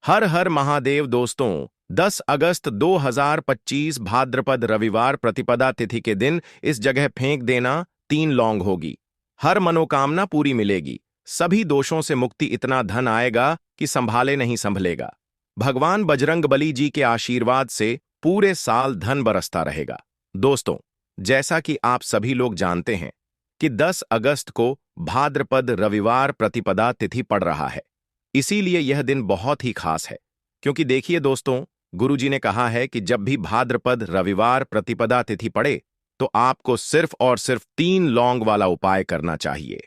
हर हर महादेव दोस्तों। 10 अगस्त 2025 भाद्रपद रविवार प्रतिपदा तिथि के दिन इस जगह फेंक देना 3 लौंग होगी। हर मनोकामना पूरी मिलेगी। सभी दोषों से मुक्ति, इतना धन आएगा कि संभाले नहीं संभलेगा। भगवान बजरंगबली जी के आशीर्वाद से पूरे साल धन बरसता रहेगा। दोस्तों, जैसा कि आप सभी लोग जानते हैं कि 10 अगस्त को भाद्रपद रविवार प्रतिपदा तिथि पड़ रहा है। इसीलिए यह दिन बहुत ही खास है, क्योंकि देखिए दोस्तों, गुरुजी ने कहा है कि जब भी भाद्रपद रविवार प्रतिपदा तिथि पड़े तो आपको सिर्फ और सिर्फ 3 लौंग वाला उपाय करना चाहिए।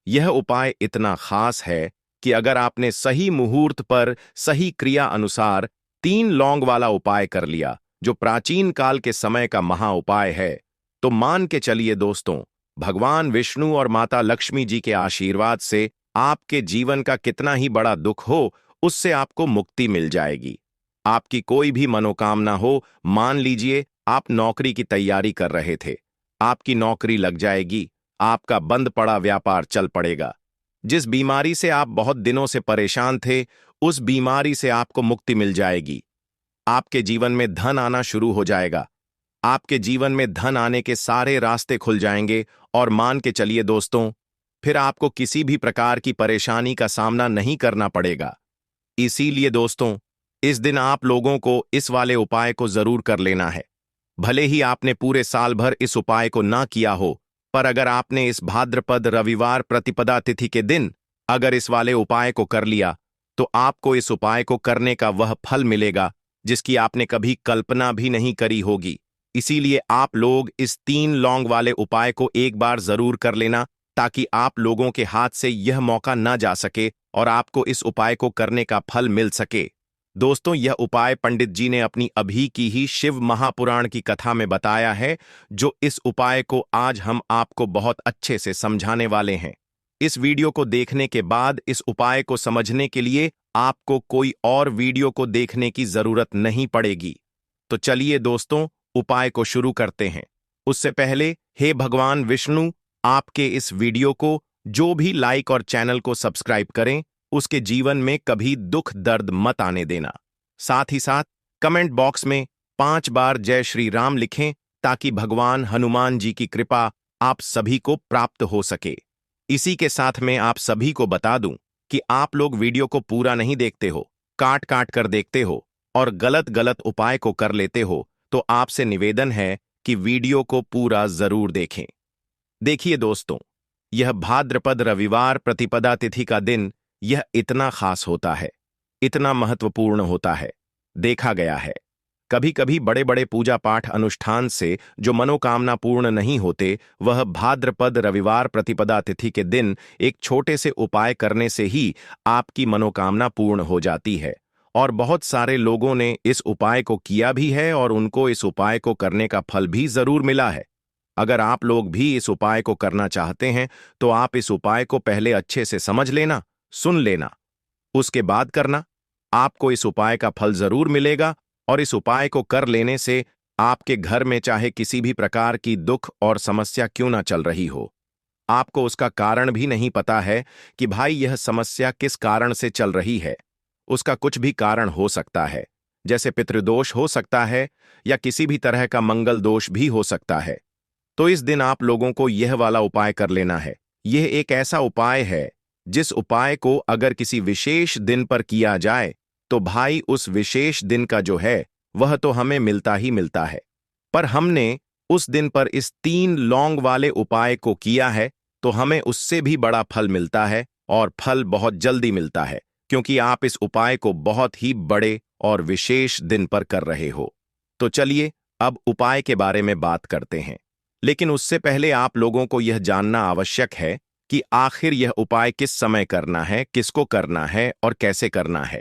यह उपाय इतना खास है कि अगर आपने सही मुहूर्त पर सही क्रिया अनुसार 3 लौंग वाला उपाय कर लिया, जो प्राचीन काल के समय का महा उपाय है, तो मान के चलिए दोस्तों, भगवान विष्णु और माता लक्ष्मी जी के आशीर्वाद से आपके जीवन का कितना ही बड़ा दुख हो, उससे आपको मुक्ति मिल जाएगी। आपकी कोई भी मनोकामना हो, मान लीजिए आप नौकरी की तैयारी कर रहे थे, आपकी नौकरी लग जाएगी, आपका बंद पड़ा व्यापार चल पड़ेगा। जिस बीमारी से आप बहुत दिनों से परेशान थे, उस बीमारी से आपको मुक्ति मिल जाएगी। आपके जीवन में धन आना शुरू हो जाएगा। आपके जीवन में धन आने के सारे रास्ते खुल जाएंगे और मान के चलिए दोस्तों, फिर आपको किसी भी प्रकार की परेशानी का सामना नहीं करना पड़ेगा। इसीलिए दोस्तों, इस दिन आप लोगों को इस वाले उपाय को जरूर कर लेना है। भले ही आपने पूरे साल भर इस उपाय को ना किया हो, पर अगर आपने इस भाद्रपद रविवार प्रतिपदा तिथि के दिन अगर इस वाले उपाय को कर लिया, तो आपको इस उपाय को करने का वह फल मिलेगा जिसकी आपने कभी कल्पना भी नहीं करी होगी। इसीलिए आप लोग इस 3 लौंग वाले उपाय को एक बार जरूर कर लेना, ताकि आप लोगों के हाथ से यह मौका ना जा सके और आपको इस उपाय को करने का फल मिल सके। दोस्तों, यह उपाय पंडित जी ने अपनी अभी की ही शिव महापुराण की कथा में बताया है, जो इस उपाय को आज हम आपको बहुत अच्छे से समझाने वाले हैं। इस वीडियो को देखने के बाद इस उपाय को समझने के लिए आपको कोई और वीडियो को देखने की जरूरत नहीं पड़ेगी। तो चलिए दोस्तों, उपाय को शुरू करते हैं। उससे पहले, हे भगवान विष्णु, आपके इस वीडियो को जो भी लाइक और चैनल को सब्सक्राइब करें, उसके जीवन में कभी दुख दर्द मत आने देना। साथ ही साथ कमेंट बॉक्स में 5 बार जय श्री राम लिखें, ताकि भगवान हनुमान जी की कृपा आप सभी को प्राप्त हो सके। इसी के साथ में आप सभी को बता दूं कि आप लोग वीडियो को पूरा नहीं देखते हो, काट काट कर देखते हो और गलत गलत उपाय को कर लेते हो, तो आपसे निवेदन है कि वीडियो को पूरा जरूर देखें। देखिए दोस्तों, यह भाद्रपद रविवार प्रतिपदा तिथि का दिन यह इतना खास होता है, इतना महत्वपूर्ण होता है। देखा गया है, कभी कभी बड़े बड़े पूजा पाठ अनुष्ठान से जो मनोकामना पूर्ण नहीं होते, वह भाद्रपद रविवार प्रतिपदा तिथि के दिन एक छोटे से उपाय करने से ही आपकी मनोकामना पूर्ण हो जाती है। और बहुत सारे लोगों ने इस उपाय को किया भी है और उनको इस उपाय को करने का फल भी जरूर मिला है। अगर आप लोग भी इस उपाय को करना चाहते हैं, तो आप इस उपाय को पहले अच्छे से समझ लेना, सुन लेना, उसके बाद करना। आपको इस उपाय का फल जरूर मिलेगा और इस उपाय को कर लेने से आपके घर में चाहे किसी भी प्रकार की दुख और समस्या क्यों ना चल रही हो, आपको उसका कारण भी नहीं पता है कि भाई यह समस्या किस कारण से चल रही है। उसका कुछ भी कारण हो सकता है, जैसे पितृदोष हो सकता है या किसी भी तरह का मंगल दोष भी हो सकता है। तो इस दिन आप लोगों को यह वाला उपाय कर लेना है। यह एक ऐसा उपाय है जिस उपाय को अगर किसी विशेष दिन पर किया जाए, तो भाई उस विशेष दिन का जो है वह तो हमें मिलता ही मिलता है। पर हमने उस दिन पर इस 3 लौंग वाले उपाय को किया है, तो हमें उससे भी बड़ा फल मिलता है और फल बहुत जल्दी मिलता है, क्योंकि आप इस उपाय को बहुत ही बड़े और विशेष दिन पर कर रहे हो। तो चलिए अब उपाय के बारे में बात करते हैं। लेकिन उससे पहले आप लोगों को यह जानना आवश्यक है कि आखिर यह उपाय किस समय करना है, किसको करना है और कैसे करना है।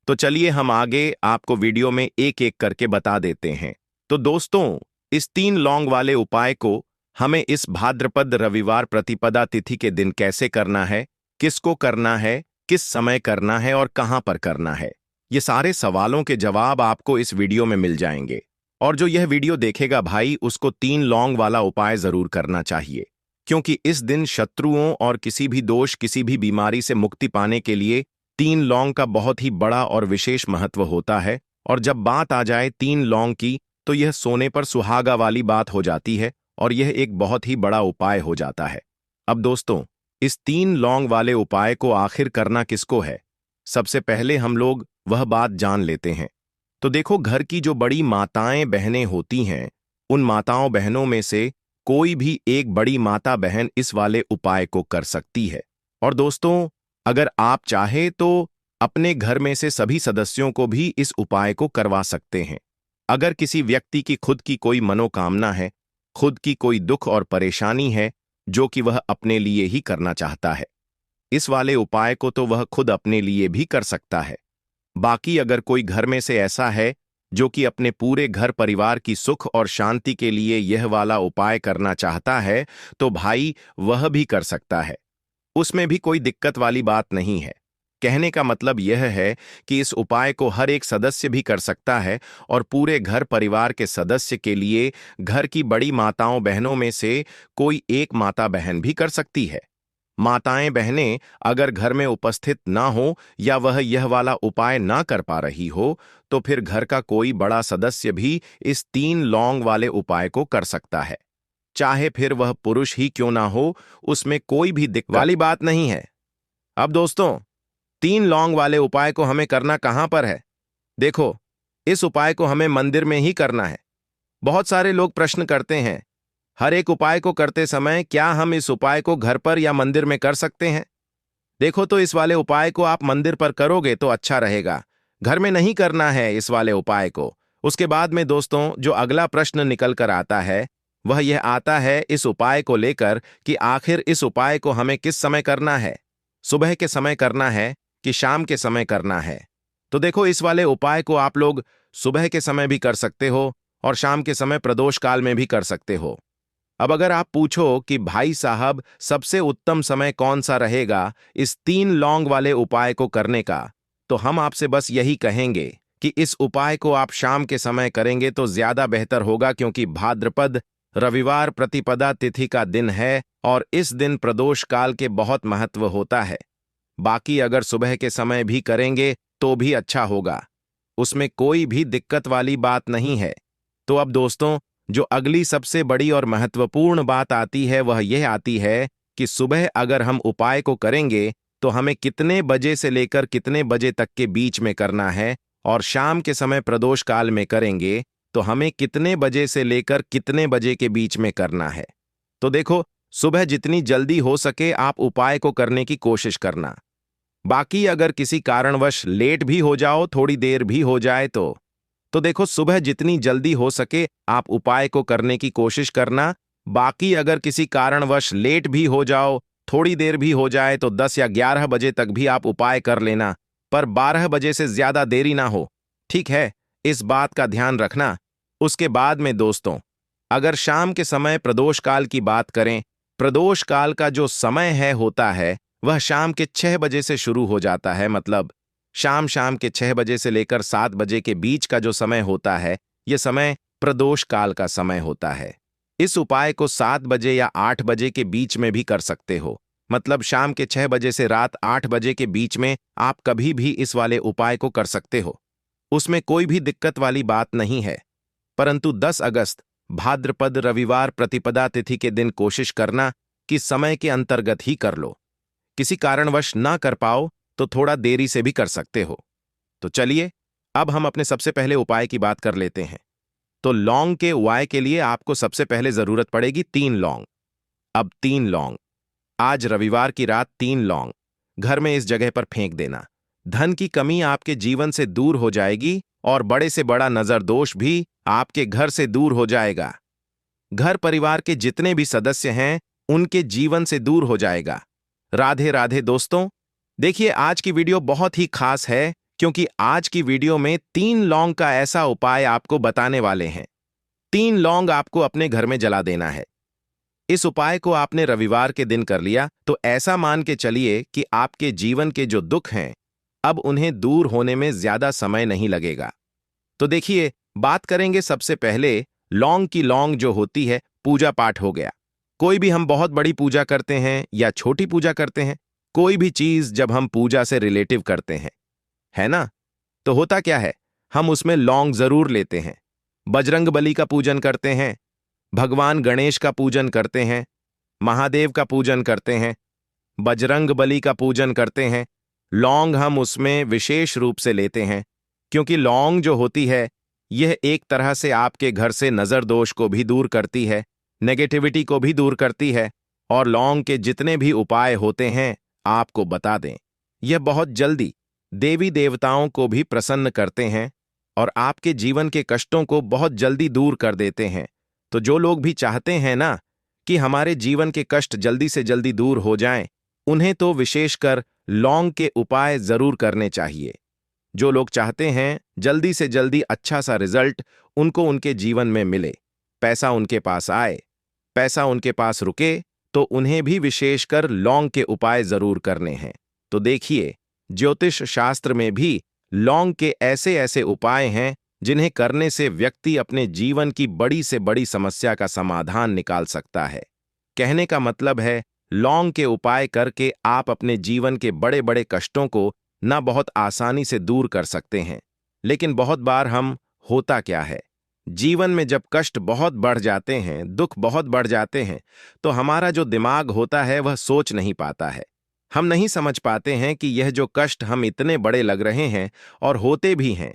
तो चलिए हम आगे आपको वीडियो में एक एक करके बता देते हैं। तो दोस्तों, इस 3 लौंग वाले उपाय को हमें इस भाद्रपद रविवार प्रतिपदा तिथि के दिन कैसे करना है, किसको करना है, किस समय करना है और कहां पर करना है, ये सारे सवालों के जवाब आपको इस वीडियो में मिल जाएंगे। और जो यह वीडियो देखेगा भाई, उसको 3 लौंग वाला उपाय जरूर करना चाहिए, क्योंकि इस दिन शत्रुओं और किसी भी दोष, किसी भी बीमारी से मुक्ति पाने के लिए तीन लौंग का बहुत ही बड़ा और विशेष महत्व होता है, और जब बात आ जाए तीन लौंग की तो यह सोने पर सुहागा वाली बात हो जाती है और यह एक बहुत ही बड़ा उपाय हो जाता है। अब दोस्तों, इस तीन लौंग वाले उपाय को आखिर करना किसको है? सबसे पहले हम लोग वह बात जान लेते हैं। तो देखो, घर की जो बड़ी माताएं बहनें होती हैं, उन माताओं बहनों में से कोई भी एक बड़ी माता बहन इस वाले उपाय को कर सकती है। और दोस्तों, अगर आप चाहे तो अपने घर में से सभी सदस्यों को भी इस उपाय को करवा सकते हैं। अगर किसी व्यक्ति की खुद की कोई मनोकामना है, खुद की कोई दुख और परेशानी है जो कि वह अपने लिए ही करना चाहता है, इस वाले उपाय को तो वह खुद अपने लिए भी कर सकता है। बाकी अगर कोई घर में से ऐसा है जो कि अपने पूरे घर परिवार की सुख और शांति के लिए यह वाला उपाय करना चाहता है, तो भाई वह भी कर सकता है। उसमें भी कोई दिक्कत वाली बात नहीं है। कहने का मतलब यह है कि इस उपाय को हर एक सदस्य भी कर सकता है और पूरे घर परिवार के सदस्य के लिए घर की बड़ी माताओं बहनों में से कोई एक माता बहन भी कर सकती है। माताएं बहनें अगर घर में उपस्थित ना हो या वह यह वाला उपाय ना कर पा रही हो, तो फिर घर का कोई बड़ा सदस्य भी इस तीन लौंग वाले उपाय को कर सकता है। चाहे फिर वह पुरुष ही क्यों ना हो, उसमें कोई भी दिक्कत वाली बात नहीं है। अब दोस्तों, तीन लौंग वाले उपाय को हमें करना कहां पर है? देखो, इस उपाय को हमें मंदिर में ही करना है। बहुत सारे लोग प्रश्न करते हैं, हर एक उपाय को करते समय क्या हम इस उपाय को घर पर या मंदिर में कर सकते हैं? देखो, तो इस वाले उपाय को आप मंदिर पर करोगे तो अच्छा रहेगा। घर में नहीं करना है इस वाले उपाय को। उसके बाद में दोस्तों, जो अगला प्रश्न निकल कर आता है वह यह आता है इस उपाय को लेकर कि आखिर इस उपाय को हमें किस समय करना है? सुबह के समय करना है कि शाम के समय करना है? तो देखो, इस वाले उपाय को आप लोग सुबह के समय भी कर सकते हो और शाम के समय प्रदोष काल में भी कर सकते हो। अब अगर आप पूछो कि भाई साहब सबसे उत्तम समय कौन सा रहेगा इस तीन लौंग वाले उपाय को करने का, तो हम आपसे बस यही कहेंगे कि इस उपाय को आप शाम के समय करेंगे तो ज्यादा बेहतर होगा, क्योंकि भाद्रपद रविवार प्रतिपदा तिथि का दिन है और इस दिन प्रदोष काल के बहुत महत्व होता है। बाकी अगर सुबह के समय भी करेंगे तो भी अच्छा होगा, उसमें कोई भी दिक्कत वाली बात नहीं है। तो अब दोस्तों, जो अगली सबसे बड़ी और महत्वपूर्ण बात आती है वह यह आती है कि सुबह अगर हम उपाय को करेंगे तो हमें कितने बजे से लेकर कितने बजे तक के बीच में करना है, और शाम के समय प्रदोष काल में करेंगे तो हमें कितने बजे से लेकर कितने बजे के बीच में करना है। तो देखो, सुबह जितनी जल्दी हो सके आप उपाय को करने की कोशिश करना। बाकी अगर किसी कारणवश लेट भी हो जाओ, थोड़ी देर भी हो जाए तो देखो, सुबह जितनी जल्दी हो सके आप उपाय को करने की कोशिश करना। बाकी अगर किसी कारणवश लेट भी हो जाओ, थोड़ी देर भी हो जाए, तो 10 या 11 बजे तक भी आप उपाय कर लेना, पर 12 बजे से ज्यादा देरी ना हो। ठीक है, इस बात का ध्यान रखना। उसके बाद में दोस्तों, अगर शाम के समय प्रदोष काल की बात करें, प्रदोष काल का जो समय है होता है वह शाम के 6 बजे से शुरू हो जाता है। मतलब शाम के 6 बजे से लेकर 7 बजे के बीच का जो समय होता है, यह समय प्रदोष काल का समय होता है। इस उपाय को 7 बजे या 8 बजे के बीच में भी कर सकते हो। मतलब शाम के 6 बजे से रात 8 बजे के बीच में आप कभी भी इस वाले उपाय को कर सकते हो, उसमें कोई भी दिक्कत वाली बात नहीं है। परंतु 10 अगस्त भाद्रपद रविवार प्रतिपदा तिथि के दिन कोशिश करना कि समय के अंतर्गत ही कर लो। किसी कारणवश ना कर पाओ तो थोड़ा देरी से भी कर सकते हो। तो चलिए, अब हम अपने सबसे पहले उपाय की बात कर लेते हैं। तो लौंग के उपाय के लिए आपको सबसे पहले जरूरत पड़ेगी 3 लौंग। अब 3 लौंग, आज रविवार की रात 3 लौंग घर में इस जगह पर फेंक देना। धन की कमी आपके जीवन से दूर हो जाएगी और बड़े से बड़ा नजर दोष भी आपके घर से दूर हो जाएगा। घर परिवार के जितने भी सदस्य हैं उनके जीवन से दूर हो जाएगा। राधे राधे दोस्तों। देखिए, आज की वीडियो बहुत ही खास है, क्योंकि आज की वीडियो में 3 लौंग का ऐसा उपाय आपको बताने वाले हैं। 3 लौंग आपको अपने घर में जला देना है। इस उपाय को आपने रविवार के दिन कर लिया तो ऐसा मान के चलिए कि आपके जीवन के जो दुख हैं अब उन्हें दूर होने में ज्यादा समय नहीं लगेगा। तो देखिए, बात करेंगे सबसे पहले लौंग की। लौंग जो होती है, पूजा पाठ हो गया। कोई भी हम बहुत बड़ी पूजा करते हैं या छोटी पूजा करते हैं, कोई भी चीज जब हम पूजा से रिलेटिव करते हैं, है ना, तो होता क्या है, हम उसमें लौंग जरूर लेते हैं। बजरंग बली का पूजन करते हैं, भगवान गणेश का पूजन करते हैं, महादेव का पूजन करते हैं, बजरंग बली का पूजन करते हैं। लौंग हम उसमें विशेष रूप से लेते हैं, क्योंकि लौंग जो होती है, यह एक तरह से आपके घर से नजर दोष को भी दूर करती है, नेगेटिविटी को भी दूर करती है। और लौंग के जितने भी उपाय होते हैं, आपको बता दें, यह बहुत जल्दी देवी देवताओं को भी प्रसन्न करते हैं और आपके जीवन के कष्टों को बहुत जल्दी दूर कर देते हैं। तो जो लोग भी चाहते हैं ना कि हमारे जीवन के कष्ट जल्दी से जल्दी दूर हो जाएं, उन्हें तो विशेषकर लौंग के उपाय जरूर करने चाहिए। जो लोग चाहते हैं जल्दी से जल्दी अच्छा सा रिजल्ट उनको उनके जीवन में मिले, पैसा उनके पास आए, पैसा उनके पास रुके, तो उन्हें भी विशेषकर लौंग के उपाय जरूर करने हैं। तो देखिए, ज्योतिष शास्त्र में भी लौंग के ऐसे ऐसे उपाय हैं जिन्हें करने से व्यक्ति अपने जीवन की बड़ी से बड़ी समस्या का समाधान निकाल सकता है। कहने का मतलब है, लौंग के उपाय करके आप अपने जीवन के बड़े बड़े कष्टों को ना बहुत आसानी से दूर कर सकते हैं। लेकिन बहुत बार हम होता क्या है, जीवन में जब कष्ट बहुत बढ़ जाते हैं, दुख बहुत बढ़ जाते हैं, तो हमारा जो दिमाग होता है वह सोच नहीं पाता है। हम नहीं समझ पाते हैं कि यह जो कष्ट हम इतने बड़े लग रहे हैं और होते भी हैं।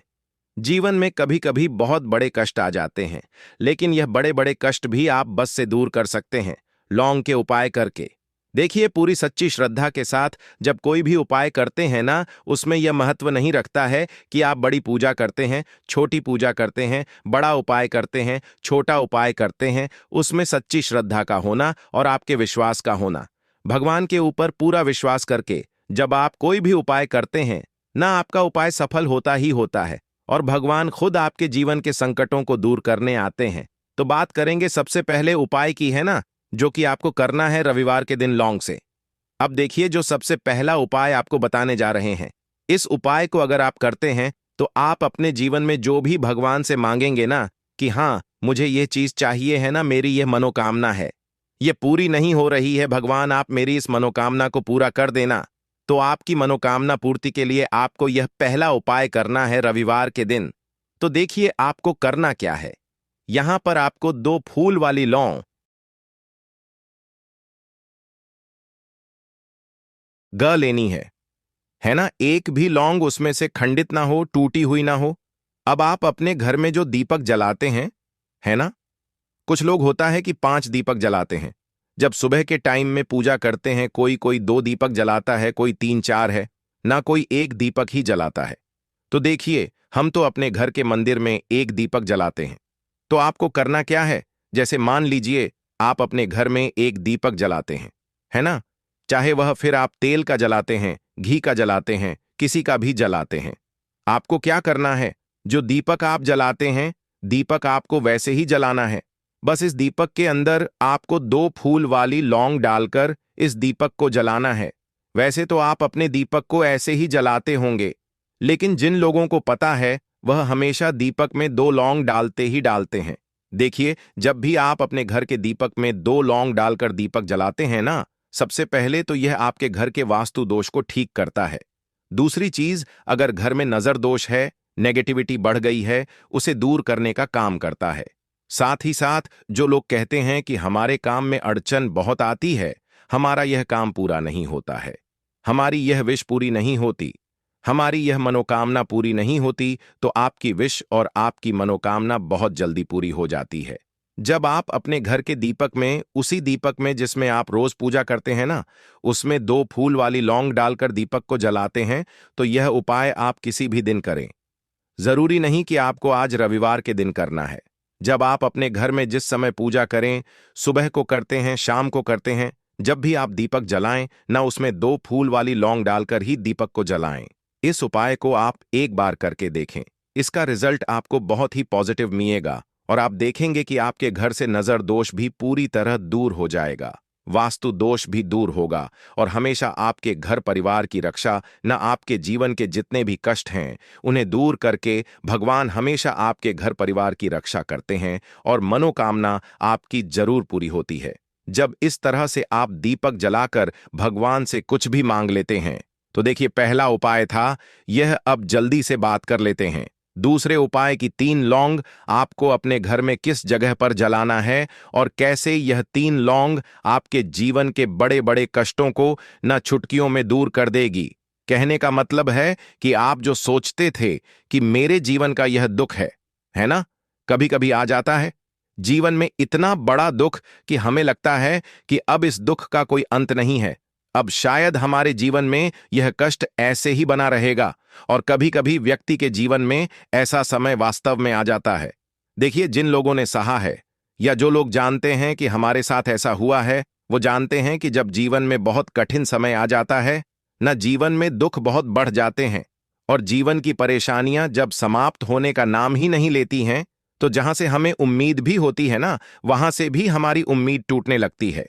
जीवन में कभी कभी बहुत बड़े कष्ट आ जाते हैं, लेकिन यह बड़े बड़े कष्ट भी आप बस से दूर कर सकते हैं लौंग के उपाय करके। देखिए, पूरी सच्ची श्रद्धा के साथ जब कोई भी उपाय करते हैं ना, उसमें यह महत्व नहीं रखता है कि आप बड़ी पूजा करते हैं, छोटी पूजा करते हैं, बड़ा उपाय करते हैं, छोटा उपाय करते हैं। उसमें सच्ची श्रद्धा का होना और आपके विश्वास का होना, भगवान के ऊपर पूरा विश्वास करके जब आप कोई भी उपाय करते हैं ना, आपका उपाय सफल होता ही होता है और भगवान खुद आपके जीवन के संकटों को दूर करने आते हैं। तो बात करेंगे सबसे पहले उपाय की, है ना, जो कि आपको करना है रविवार के दिन लौंग से। अब देखिए, जो सबसे पहला उपाय आपको बताने जा रहे हैं, इस उपाय को अगर आप करते हैं तो आप अपने जीवन में जो भी भगवान से मांगेंगे ना कि हाँ मुझे ये चीज चाहिए, है ना, मेरी यह मनोकामना है, ये पूरी नहीं हो रही है, भगवान आप मेरी इस मनोकामना को पूरा कर देना। तो आपकी मनोकामना पूर्ति के लिए आपको यह पहला उपाय करना है रविवार के दिन। तो देखिए, आपको करना क्या है। यहां पर आपको 2 फूल वाली लौंग लेनी है ना, एक भी लौंग उसमें से खंडित ना हो, टूटी हुई ना हो। अब आप अपने घर में जो दीपक जलाते हैं, है ना, कुछ लोग होता है कि 5 दीपक जलाते हैं। जब सुबह के टाइम में पूजा करते हैं, कोई कोई 2 दीपक जलाता है, कोई 3-4 है ना, कोई एक दीपक ही जलाता है। तो देखिए, हम तो अपने घर के मंदिर में एक दीपक जलाते हैं। तो आपको करना क्या है, जैसे मान लीजिए आप अपने घर में एक दीपक जलाते हैं, है ना, चाहे वह फिर आप तेल का जलाते हैं, घी का जलाते हैं, किसी का भी जलाते हैं। आपको क्या करना है, जो दीपक आप जलाते हैं, दीपक आपको वैसे ही जलाना है। बस इस दीपक के अंदर आपको 2 फूल वाली लौंग डालकर इस दीपक को जलाना है। वैसे तो आप अपने दीपक को ऐसे ही जलाते होंगे, लेकिन जिन लोगों को पता है वह हमेशा दीपक में 2 लौंग डालते ही डालते हैं। देखिए, जब भी आप अपने घर के दीपक में 2 लौंग डालकर दीपक जलाते हैं ना, सबसे पहले तो यह आपके घर के वास्तु दोष को ठीक करता है। दूसरी चीज, अगर घर में नजर दोष है, नेगेटिविटी बढ़ गई है, उसे दूर करने का काम करता है। साथ ही साथ जो लोग कहते हैं कि हमारे काम में अड़चन बहुत आती है, हमारा यह काम पूरा नहीं होता है, हमारी यह विश पूरी नहीं होती, हमारी यह मनोकामना पूरी नहीं होती, तो आपकी विश और आपकी मनोकामना बहुत जल्दी पूरी हो जाती है। जब आप अपने घर के दीपक में, उसी दीपक में जिसमें आप रोज पूजा करते हैं ना, उसमें 2 फूल वाली लौंग डालकर दीपक को जलाते हैं, तो यह उपाय आप किसी भी दिन करें। जरूरी नहीं कि आपको आज रविवार के दिन करना है। जब आप अपने घर में जिस समय पूजा करें, सुबह को करते हैं, शाम को करते हैं, जब भी आप दीपक जलाएं ना, उसमें 2 फूल वाली लौंग डालकर ही दीपक को जलाएं। इस उपाय को आप एक बार करके देखें, इसका रिजल्ट आपको बहुत ही पॉजिटिव मिलेगा और आप देखेंगे कि आपके घर से नजर दोष भी पूरी तरह दूर हो जाएगा, वास्तु दोष भी दूर होगा और हमेशा आपके घर परिवार की रक्षा, न आपके जीवन के जितने भी कष्ट हैं उन्हें दूर करके भगवान हमेशा आपके घर परिवार की रक्षा करते हैं और मनोकामना आपकी जरूर पूरी होती है। जब इस तरह से आप दीपक जलाकर भगवान से कुछ भी मांग लेते हैं। तो देखिए, पहला उपाय था यह, अब जल्दी से बात कर लेते हैं। दूसरे उपाय की 3 लौंग आपको अपने घर में किस जगह पर जलाना है और कैसे यह 3 लौंग आपके जीवन के बड़े बड़े कष्टों को न चुटकियों में दूर कर देगी। कहने का मतलब है कि आप जो सोचते थे कि मेरे जीवन का यह दुख है ना, कभी कभी आ जाता है जीवन में इतना बड़ा दुख कि हमें लगता है कि अब इस दुख का कोई अंत नहीं है, अब शायद हमारे जीवन में यह कष्ट ऐसे ही बना रहेगा। और कभी कभी व्यक्ति के जीवन में ऐसा समय वास्तव में आ जाता है। देखिए, जिन लोगों ने सहा है या जो लोग जानते हैं कि हमारे साथ ऐसा हुआ है, वो जानते हैं कि जब जीवन में बहुत कठिन समय आ जाता है न, जीवन में दुख बहुत बढ़ जाते हैं और जीवन की परेशानियां जब समाप्त होने का नाम ही नहीं लेती हैं, तो जहां से हमें उम्मीद भी होती है ना, वहां से भी हमारी उम्मीद टूटने लगती है।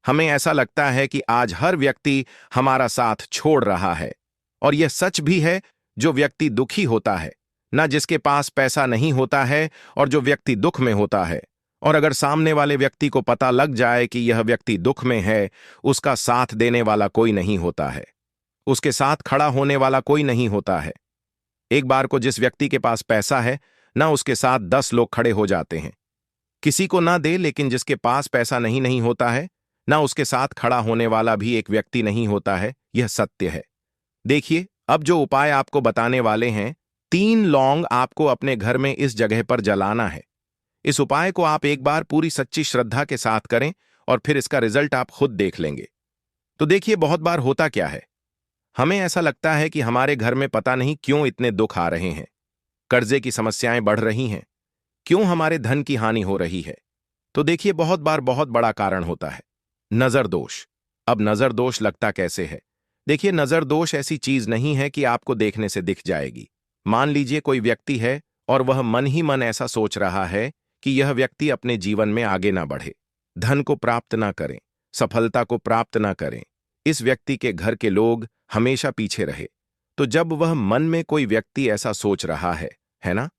हमें ऐसा लगता है कि आज हर व्यक्ति हमारा साथ छोड़ रहा है। और यह सच भी है, जो व्यक्ति दुखी होता है ना, जिसके पास पैसा नहीं होता है, और जो व्यक्ति दुख में होता है, और अगर सामने वाले व्यक्ति को पता लग जाए कि यह व्यक्ति दुख में है, उसका साथ देने वाला कोई नहीं होता है, उसके साथ खड़ा होने वाला कोई नहीं होता है। एक बार को जिस व्यक्ति के पास पैसा है ना, उसके साथ 10 लोग खड़े हो जाते हैं। किसी को ना दे, लेकिन जिसके पास पैसा नहीं नहीं होता है ना, उसके साथ खड़ा होने वाला भी एक व्यक्ति नहीं होता है। यह सत्य है। देखिए, अब जो उपाय आपको बताने वाले हैं, 3 लौंग आपको अपने घर में इस जगह पर जलाना है। इस उपाय को आप एक बार पूरी सच्ची श्रद्धा के साथ करें और फिर इसका रिजल्ट आप खुद देख लेंगे। तो देखिए, बहुत बार होता क्या है, हमें ऐसा लगता है कि हमारे घर में पता नहीं क्यों इतने दुख आ रहे हैं, कर्जे की समस्याएं बढ़ रही हैं, क्यों हमारे धन की हानि हो रही है। तो देखिए, बहुत बार बहुत बड़ा कारण होता है नजर दोष। अब नजर दोष लगता कैसे है? देखिए, नजर दोष ऐसी चीज नहीं है कि आपको देखने से दिख जाएगी। मान लीजिए कोई व्यक्ति है और वह मन ही मन ऐसा सोच रहा है कि यह व्यक्ति अपने जीवन में आगे ना बढ़े, धन को प्राप्त ना करें, सफलता को प्राप्त ना करें, इस व्यक्ति के घर के लोग हमेशा पीछे रहे। तो जब वह मन में कोई व्यक्ति ऐसा सोच रहा है ना,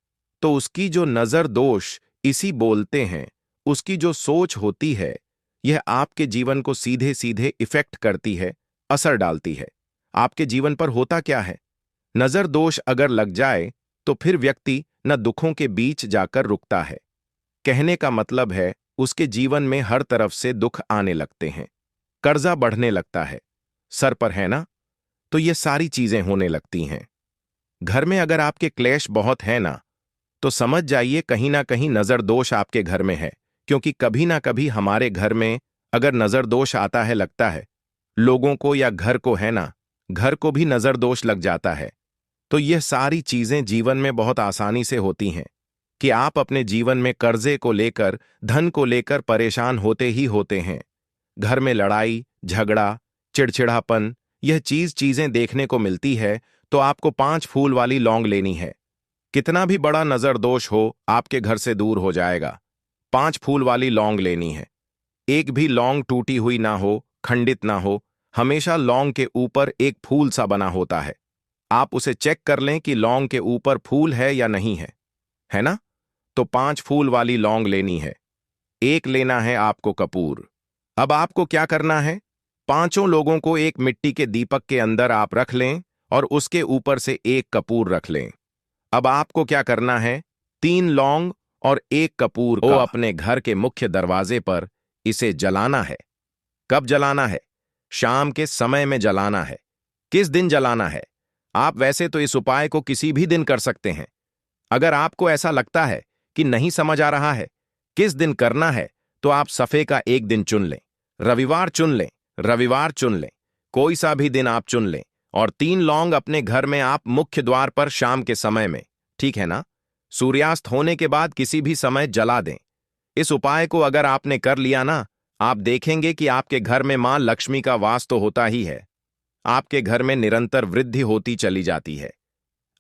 तो उसकी जो नजर दोष इसी बोलते हैं, उसकी जो सोच होती है, यह आपके जीवन को सीधे सीधे इफेक्ट करती है, असर डालती है। आपके जीवन पर होता क्या है, नजर दोष अगर लग जाए तो फिर व्यक्ति न दुखों के बीच जाकर रुकता है। कहने का मतलब है, उसके जीवन में हर तरफ से दुख आने लगते हैं, कर्जा बढ़ने लगता है, सर पर है ना, तो ये सारी चीजें होने लगती हैं। घर में अगर आपके क्लेश बहुत है ना, तो समझ जाइए कहीं ना कहीं नजर दोष आपके घर में है। क्योंकि कभी ना कभी हमारे घर में अगर नजर दोष आता है, लगता है लोगों को या घर को है ना, घर को भी नजर दोष लग जाता है। तो यह सारी चीजें जीवन में बहुत आसानी से होती हैं कि आप अपने जीवन में कर्जे को लेकर, धन को लेकर परेशान होते ही होते हैं। घर में लड़ाई झगड़ा, चिड़चिड़ापन, यह चीजें देखने को मिलती है। तो आपको 5 फूल वाली लौंग लेनी है। कितना भी बड़ा नजर दोष हो, आपके घर से दूर हो जाएगा। 5 फूल वाली लौंग लेनी है। एक भी लौंग टूटी हुई ना हो, खंडित ना हो, हमेशा लौंग के ऊपर एक फूल सा बना होता है। आप उसे चेक कर लें कि लौंग के ऊपर फूल है या नहीं है ना? तो 5 फूल वाली लौंग लेनी है। एक लेना है आपको कपूर। अब आपको क्या करना है, 5 लोगों को एक मिट्टी के दीपक के अंदर आप रख लें और उसके ऊपर से एक कपूर रख लें। अब आपको क्या करना है, 3 लौंग और एक कपूर को अपने घर के मुख्य दरवाजे पर इसे जलाना है। कब जलाना है? शाम के समय में जलाना है। किस दिन जलाना है? आप वैसे तो इस उपाय को किसी भी दिन कर सकते हैं। अगर आपको ऐसा लगता है कि नहीं समझ आ रहा है किस दिन करना है, तो आप सफे का एक दिन चुन लें, रविवार चुन लें, रविवार चुन लें, कोई सा भी दिन आप चुन लें, और 3 लौंग अपने घर में आप मुख्य द्वार पर शाम के समय में, ठीक है ना, सूर्यास्त होने के बाद किसी भी समय जला दें। इस उपाय को अगर आपने कर लिया ना, आप देखेंगे कि आपके घर में मां लक्ष्मी का वास तो होता ही है, आपके घर में निरंतर वृद्धि होती चली जाती है,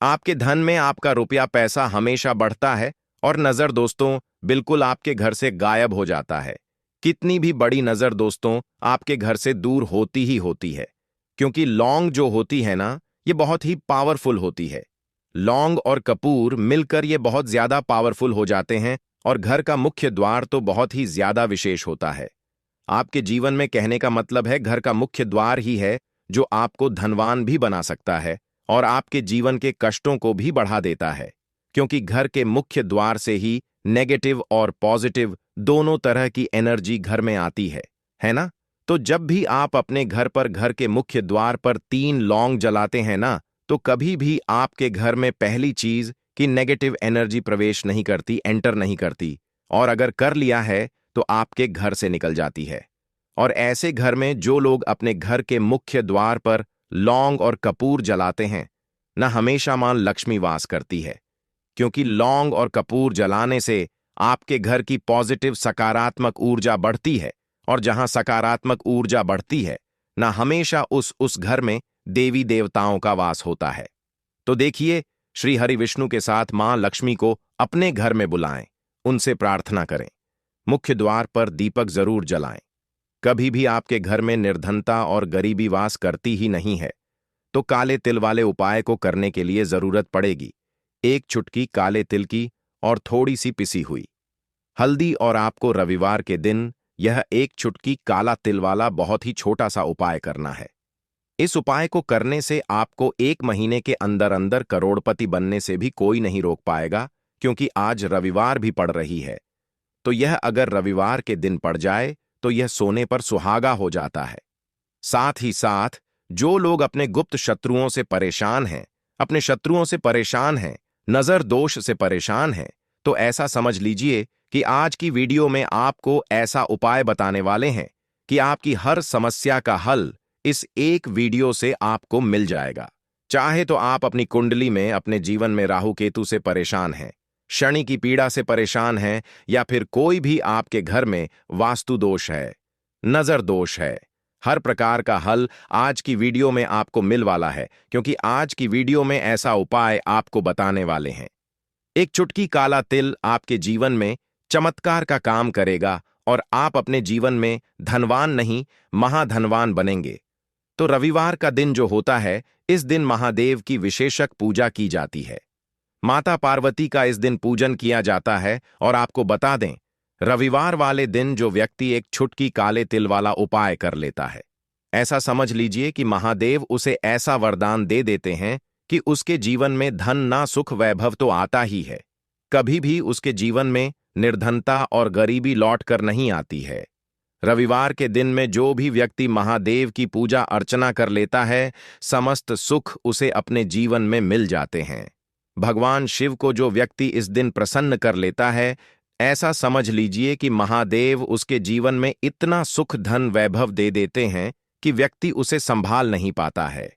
आपके धन में आपका रुपया पैसा हमेशा बढ़ता है, और नजर दोस्तों बिल्कुल आपके घर से गायब हो जाता है। कितनी भी बड़ी नजर दोस्तों आपके घर से दूर होती ही होती है, क्योंकि लौंग जो होती है ना, ये बहुत ही पावरफुल होती है। लौंग और कपूर मिलकर ये बहुत ज्यादा पावरफुल हो जाते हैं, और घर का मुख्य द्वार तो बहुत ही ज्यादा विशेष होता है। आपके जीवन में कहने का मतलब है घर का मुख्य द्वार ही है जो आपको धनवान भी बना सकता है और आपके जीवन के कष्टों को भी बढ़ा देता है, क्योंकि घर के मुख्य द्वार से ही नेगेटिव और पॉजिटिव दोनों तरह की एनर्जी घर में आती है ना? तो जब भी आप अपने घर के मुख्य द्वार पर 3 लौंग जलाते हैं ना, तो कभी भी आपके घर में पहली चीज कि नेगेटिव एनर्जी प्रवेश नहीं करती, एंटर नहीं करती, और अगर कर लिया है तो आपके घर से निकल जाती है। और ऐसे घर में जो लोग अपने घर के मुख्य द्वार पर लौंग और कपूर जलाते हैं न, हमेशा मां लक्ष्मी वास करती है, क्योंकि लौंग और कपूर जलाने से आपके घर की पॉजिटिव सकारात्मक ऊर्जा बढ़ती है, और जहां सकारात्मक ऊर्जा बढ़ती है ना, हमेशा उस घर में देवी देवताओं का वास होता है। तो देखिए, श्री हरि विष्णु के साथ मां लक्ष्मी को अपने घर में बुलाएं, उनसे प्रार्थना करें, मुख्य द्वार पर दीपक जरूर जलाएं। कभी भी आपके घर में निर्धनता और गरीबी वास करती ही नहीं है, तो काले तिल वाले उपाय को करने के लिए जरूरत पड़ेगी 1 चुटकी काले तिल की और थोड़ी सी पिसी हुई हल्दी, और आपको रविवार के दिन यह 1 चुटकी काला तिल वाला बहुत ही छोटा सा उपाय करना है। इस उपाय को करने से आपको 1 महीने के अंदर अंदर करोड़पति बनने से भी कोई नहीं रोक पाएगा, क्योंकि आज रविवार भी पड़ रही है। तो यह अगर रविवार के दिन पड़ जाए तो यह सोने पर सुहागा हो जाता है। साथ ही साथ जो लोग अपने गुप्त शत्रुओं से परेशान हैं, अपने शत्रुओं से परेशान हैं, नजर दोष से परेशान हैं, तो ऐसा समझ लीजिए कि आज की वीडियो में आपको ऐसा उपाय बताने वाले हैं कि आपकी हर समस्या का हल इस एक वीडियो से आपको मिल जाएगा। चाहे तो आप अपनी कुंडली में, अपने जीवन में राहु केतु से परेशान हैं, शनि की पीड़ा से परेशान हैं, या फिर कोई भी आपके घर में वास्तु दोष है, नजर दोष है, हर प्रकार का हल आज की वीडियो में आपको मिल वाला है, क्योंकि आज की वीडियो में ऐसा उपाय आपको बताने वाले हैं। 1 चुटकी काला तिल आपके जीवन में चमत्कार का काम करेगा और आप अपने जीवन में धनवान नहीं, महाधनवान बनेंगे। तो रविवार का दिन जो होता है, इस दिन महादेव की विशेषक पूजा की जाती है। माता पार्वती का इस दिन पूजन किया जाता है, और आपको बता दें, रविवार वाले दिन जो व्यक्ति 1 चुटकी काले तिल वाला उपाय कर लेता है, ऐसा समझ लीजिए कि महादेव उसे ऐसा वरदान दे देते हैं कि उसके जीवन में धन ना, सुख वैभव तो आता ही है, कभी भी उसके जीवन में निर्धनता और गरीबी लौट कर नहीं आती है। रविवार के दिन में जो भी व्यक्ति महादेव की पूजा अर्चना कर लेता है, समस्त सुख उसे अपने जीवन में मिल जाते हैं। भगवान शिव को जो व्यक्ति इस दिन प्रसन्न कर लेता है, ऐसा समझ लीजिए कि महादेव उसके जीवन में इतना सुख धन वैभव दे देते हैं कि व्यक्ति उसे संभाल नहीं पाता है।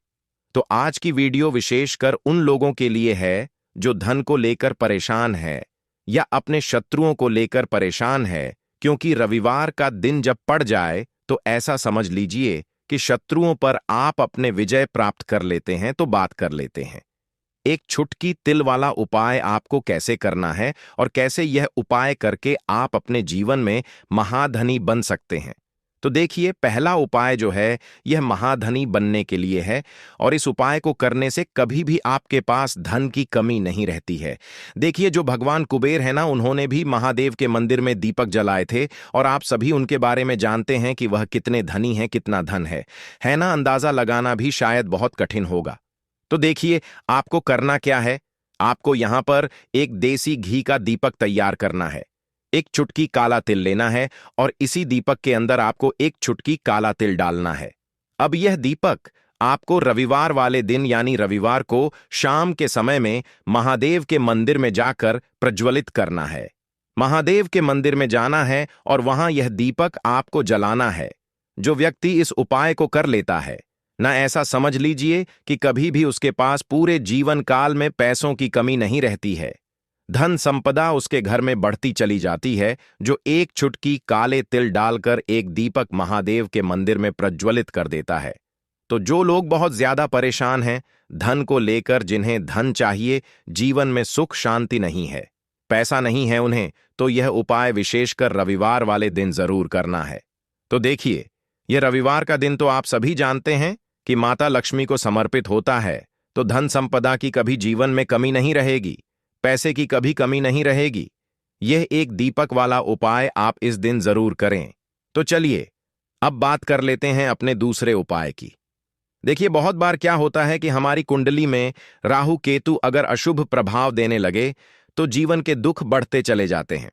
तो आज की वीडियो विशेषकर उन लोगों के लिए है जो धन को लेकर परेशान है या अपने शत्रुओं को लेकर परेशान है, क्योंकि रविवार का दिन जब पड़ जाए तो ऐसा समझ लीजिए कि शत्रुओं पर आप अपने विजय प्राप्त कर लेते हैं। तो बात कर लेते हैं 1 चुटकी तिल वाला उपाय आपको कैसे करना है और कैसे यह उपाय करके आप अपने जीवन में महाधनी बन सकते हैं। तो देखिए, पहला उपाय जो है यह महाधनी बनने के लिए है, और इस उपाय को करने से कभी भी आपके पास धन की कमी नहीं रहती है। देखिए, जो भगवान कुबेर है ना, उन्होंने भी महादेव के मंदिर में दीपक जलाए थे, और आप सभी उनके बारे में जानते हैं कि वह कितने धनी हैं, कितना धन है ना? अंदाजा लगाना भी शायद बहुत कठिन होगा। तो देखिए, आपको करना क्या है, आपको यहां पर एक देसी घी का दीपक तैयार करना है, 1 चुटकी काला तिल लेना है, और इसी दीपक के अंदर आपको 1 चुटकी काला तिल डालना है। अब यह दीपक आपको रविवार वाले दिन यानी रविवार को शाम के समय में महादेव के मंदिर में जाकर प्रज्वलित करना है। महादेव के मंदिर में जाना है और वहां यह दीपक आपको जलाना है। जो व्यक्ति इस उपाय को कर लेता है ना, ऐसा समझ लीजिए कि कभी भी उसके पास पूरे जीवन काल में पैसों की कमी नहीं रहती है। धन संपदा उसके घर में बढ़ती चली जाती है, जो 1 चुटकी काले तिल डालकर एक दीपक महादेव के मंदिर में प्रज्वलित कर देता है। तो जो लोग बहुत ज्यादा परेशान हैं धन को लेकर, जिन्हें धन चाहिए, जीवन में सुख शांति नहीं है, पैसा नहीं है उन्हें, तो यह उपाय विशेषकर रविवार वाले दिन जरूर करना है। तो देखिए, यह रविवार का दिन तो आप सभी जानते हैं कि माता लक्ष्मी को समर्पित होता है, तो धन संपदा की कभी जीवन में कमी नहीं रहेगी, पैसे की कभी कमी नहीं रहेगी। यह एक दीपक वाला उपाय आप इस दिन जरूर करें। तो चलिए, अब बात कर लेते हैं अपने दूसरे उपाय की। देखिए, बहुत बार क्या होता है कि हमारी कुंडली में राहु केतु अगर अशुभ प्रभाव देने लगे तो जीवन के दुख बढ़ते चले जाते हैं।